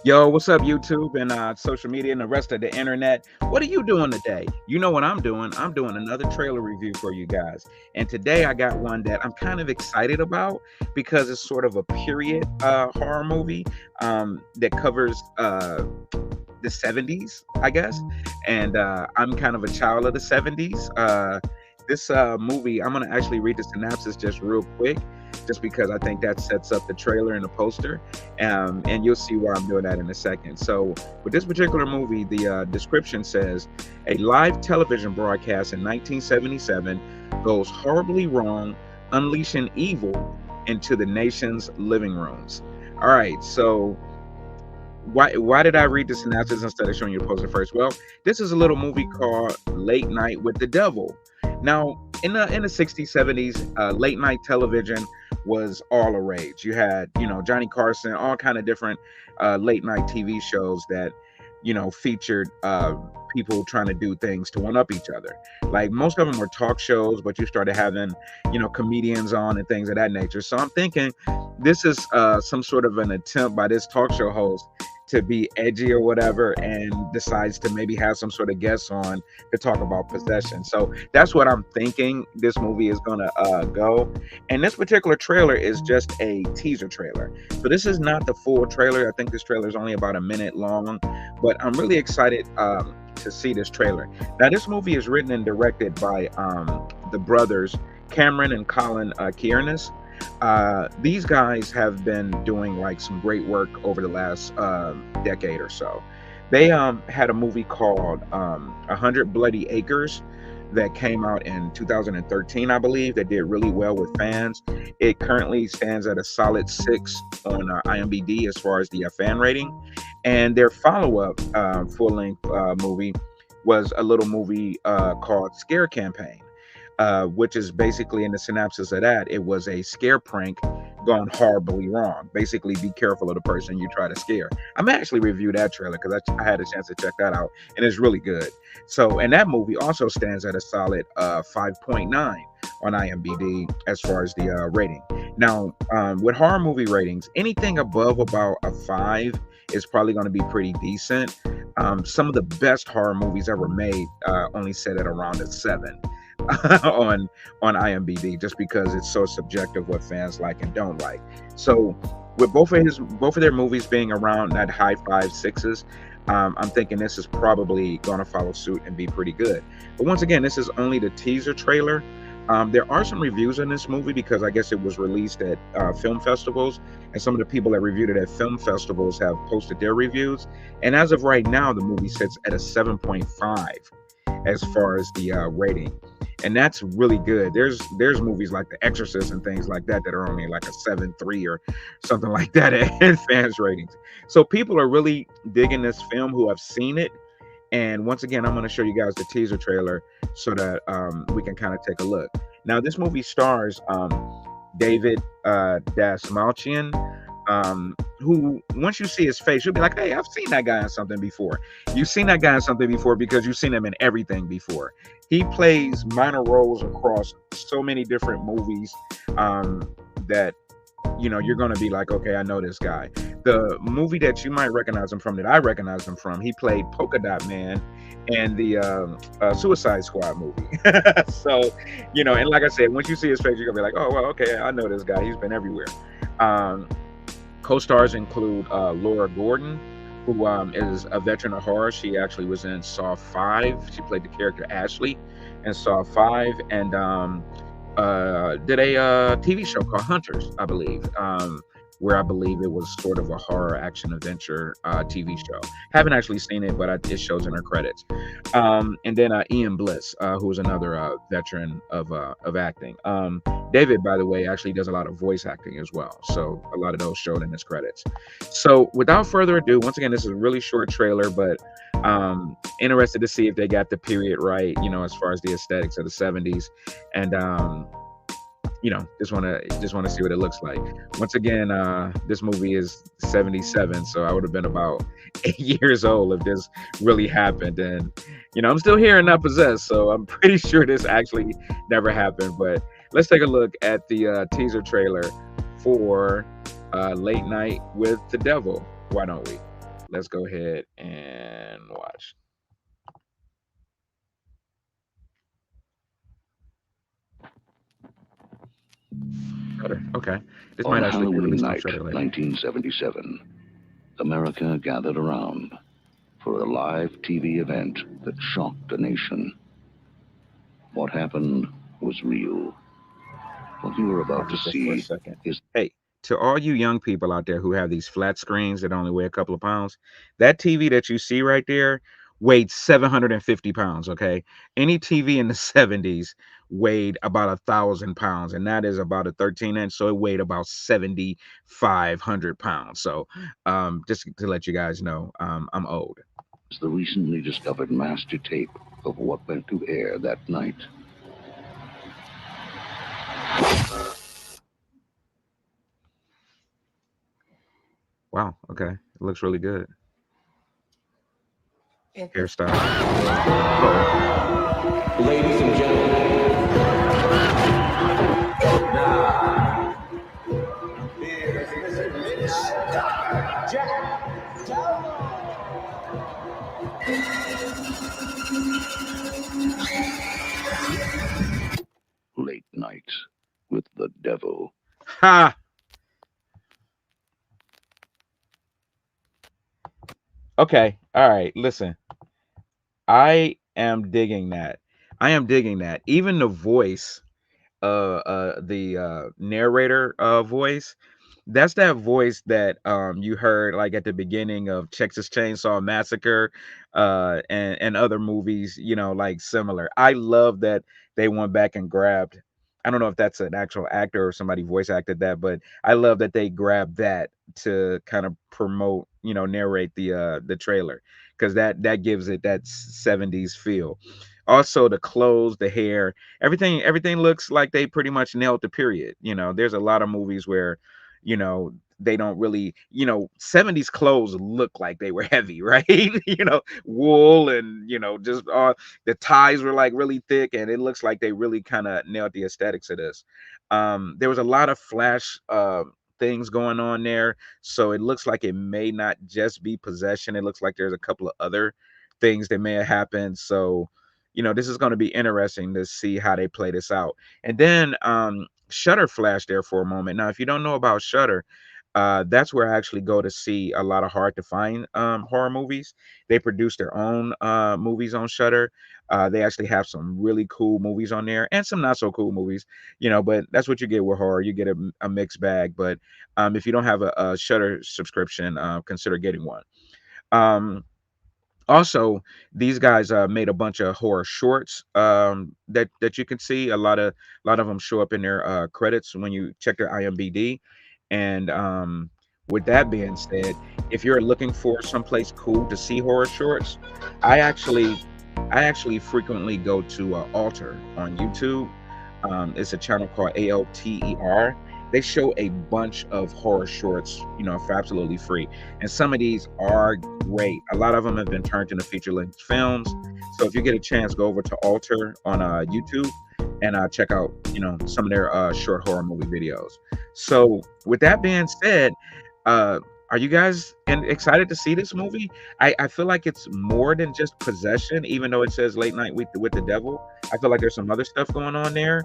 Yo, what's up, YouTube and social media and the rest of the internet? What are you doing today? You know what I'm doing? I'm doing another trailer review for you guys. And today I got one that I'm kind of excited about because it's sort of a period horror movie that covers the 70s, I guess. And I'm kind of a child of the 70s. This movie, I'm going to actually read the synopsis just real quick, just because I think that sets up the trailer and the poster. And you'll see why I'm doing that in a second. So, with this particular movie, the description says a live television broadcast in 1977 goes horribly wrong, unleashing evil into the nation's living rooms. All right, so why did I read the synopsis instead of showing you the poster first? Well, this is a little movie called Late Night with the Devil. Now, in the 60s, 70s, late night television was all a rage. You had, Johnny Carson, all kind of different late night TV shows that, featured people trying to do things to one up each other. Like most of them were talk shows, but you started having, comedians on and things of that nature. So I'm thinking this is some sort of an attempt by this talk show host to be edgy or whatever, and decides to maybe have some sort of guests on to talk about possession. So that's what I'm thinking this movie is gonna go. And this particular trailer is just a teaser trailer, so this is not the full trailer. I think this trailer is only about a minute long, but I'm really excited to see this trailer. Now, this movie is written and directed by the brothers Cameron and Colin Kiernes. These guys have been doing like some great work over the last decade or so. They had a movie called 100 Bloody Acres that came out in 2013, I believe, that did really well with fans. It currently stands at a solid 6 on IMBD as far as the fan rating. And their follow-up full-length movie was a little movie called Scare Campaign, which is basically, in the synopsis of that, it was a scare prank gone horribly wrong. Basically, be careful of the person you try to scare. I'm actually review that trailer because I had a chance to check that out, and it's really good. So, and that movie also stands at a solid 5.9 on IMBD as far as the rating. Now, with horror movie ratings, anything above about a 5 is probably going to be pretty decent. Some of the best horror movies ever made only set at around a 7 on IMBD, just because it's so subjective what fans like and don't like. So with both of their movies being around that high 5, 6s, I'm thinking this is probably going to follow suit and be pretty good. But once again, this is only the teaser trailer. There are some reviews in this movie because I guess it was released at film festivals, and some of the people that reviewed it at film festivals have posted their reviews. And as of right now, the movie sits at a 7.5 as far as the rating, and that's really good. There's movies like The Exorcist and things like that that are only like a 7.3 or something like that in fans ratings. So people are really digging this film who have seen it. And once again, I'm going to show you guys the teaser trailer so that we can kind of take a look. Now, this movie stars David Dasmalchian, who, once you see his face, you'll be like, hey, I've seen that guy in something before. You've seen that guy in something before because you've seen him in everything before. He plays minor roles across so many different movies that, you're going to be like, okay, I know this guy. The movie that you might recognize him from, that I recognize him from, he played Polka Dot Man in the Suicide Squad movie. So, and like I said, once you see his face, you're going to be like, oh, well, okay, I know this guy. He's been everywhere. Co-stars include Laura Gordon, who is a veteran of horror. She actually was in Saw 5. She played the character Ashley in Saw 5, and did a TV show called Hunters, I believe, where I believe it was sort of a horror action adventure TV show. Haven't actually seen it, but it shows in her credits. And then Ian Bliss, who is another veteran of acting. David, by the way, actually does a lot of voice acting as well. So a lot of those showed in his credits. So without further ado, once again, this is a really short trailer, but interested to see if they got the period right, as far as the aesthetics of the 70s. And just want to see what it looks like. Once again, this movie is 77, so I would have been about 8 years old if this really happened. And I'm still here and not possessed, so I'm pretty sure this actually never happened. But let's take a look at the teaser trailer for Late Night with the Devil. Why don't we? let's go ahead and watch. Shutter. Okay. This On might actually be Halloween released on night, Shutter later. 1977, America gathered around for a live TV event that shocked the nation. What happened was real. What you are about Pause to this just for a see second. is Hey, to all you young people out there who have these flat screens that only weigh a couple of pounds, that TV that you see right there weighed 750 pounds. Okay. Any TV in the 70s weighed about 1,000 pounds, and that is about a 13-inch. So it weighed about 7,500 pounds. So just to let you guys know, I'm old. the recently discovered master tape of what went to air that night. Wow. Okay. It looks really good. Hairstyle. Oh, Ladies and gentlemen, now, here's Mr. Mitch Jack Late night with the devil. ha. Okay. All right. Listen. I am digging that. I am digging that. Even the voice, the narrator voice, that's that voice that you heard like at the beginning of Texas Chainsaw Massacre, and other movies, like similar. I love that they went back and grabbed. I don't know if that's an actual actor or somebody voice acted that, but I love that they grabbed that to kind of promote, narrate the trailer, because that gives it that 70s feel. Also, the clothes, the hair, everything looks like they pretty much nailed the period. There's a lot of movies where, they don't really, 70s clothes look like they were heavy, right? Wool, and just the ties were like really thick, and it looks like they really kind of nailed the aesthetics of this. There was a lot of flash things going on there, so it looks like it may not just be possession. It looks like there's a couple of other things that may have happened. So this is going to be interesting to see how they play this out. And then Shutter flashed there for a moment. Now, if you don't know about Shutter, that's where I actually go to see a lot of hard to find horror movies. They produce their own movies on Shutter. They actually have some really cool movies on there and some not so cool movies, but that's what you get with horror. You get a mixed bag. But if you don't have a Shutter subscription, consider getting one. Um, Also, these guys made a bunch of horror shorts that you can see. A lot of them show up in their credits when you check their IMBD. And with that being said, if you're looking for someplace cool to see horror shorts, I actually I actually frequently go to Alter on YouTube. It's a channel called ALTER. They show a bunch of horror shorts, for absolutely free. And some of these are great. A lot of them have been turned into feature-length films. So if you get a chance, go over to Alter on YouTube and check out, some of their short horror movie videos. So with that being said, uh, are you guys excited to see this movie? I feel like it's more than just possession, even though it says late night with the devil. I feel like there's some other stuff going on there.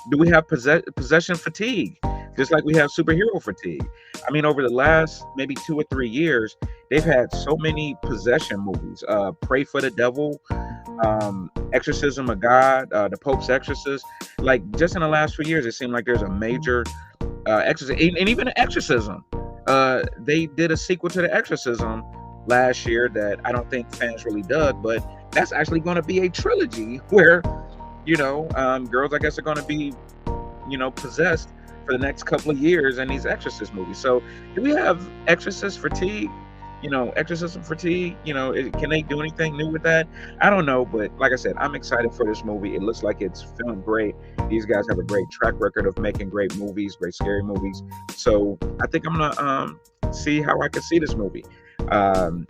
Do we have possession fatigue? Just like we have superhero fatigue. I mean, over the last maybe 2 or 3 years, they've had so many possession movies. Pray for the Devil, Exorcism of God, the Pope's Exorcist. Like just in the last few years, it seemed like there's a major exorcism, and even an exorcism. They did a sequel to the Exorcism last year that I don't think fans really dug, but that's actually going to be a trilogy where girls, I guess, are going to be possessed for the next couple of years in these Exorcist movies. So, do we have Exorcist fatigue? Exorcism fatigue. Can they do anything new with that? I don't know, but like I said, I'm excited for this movie. It looks like it's filmed great. These guys have a great track record of making great movies, great scary movies. So I think I'm gonna see how I can see this movie. Um,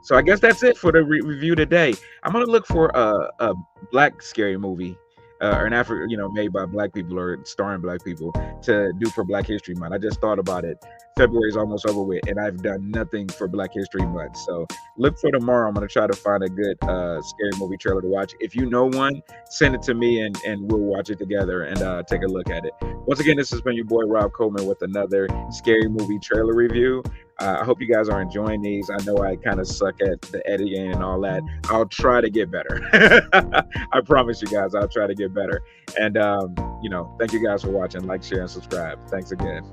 so I guess that's it for the review today. I'm gonna look for a black scary movie or an African, made by Black people or starring Black people to do for Black History Month. I just thought about it. February is almost over with, and I've done nothing for Black History Month. So look for tomorrow. I'm gonna try to find a good scary movie trailer to watch. If you know one, send it to me, and we'll watch it together and take a look at it. Once again, this has been your boy Rob Coleman with another scary movie trailer review. I hope you guys are enjoying these. I know I kind of suck at the editing and all that. I'll try to get better. I promise you guys, I'll try to get better. And thank you guys for watching. Like, share, and subscribe. Thanks again.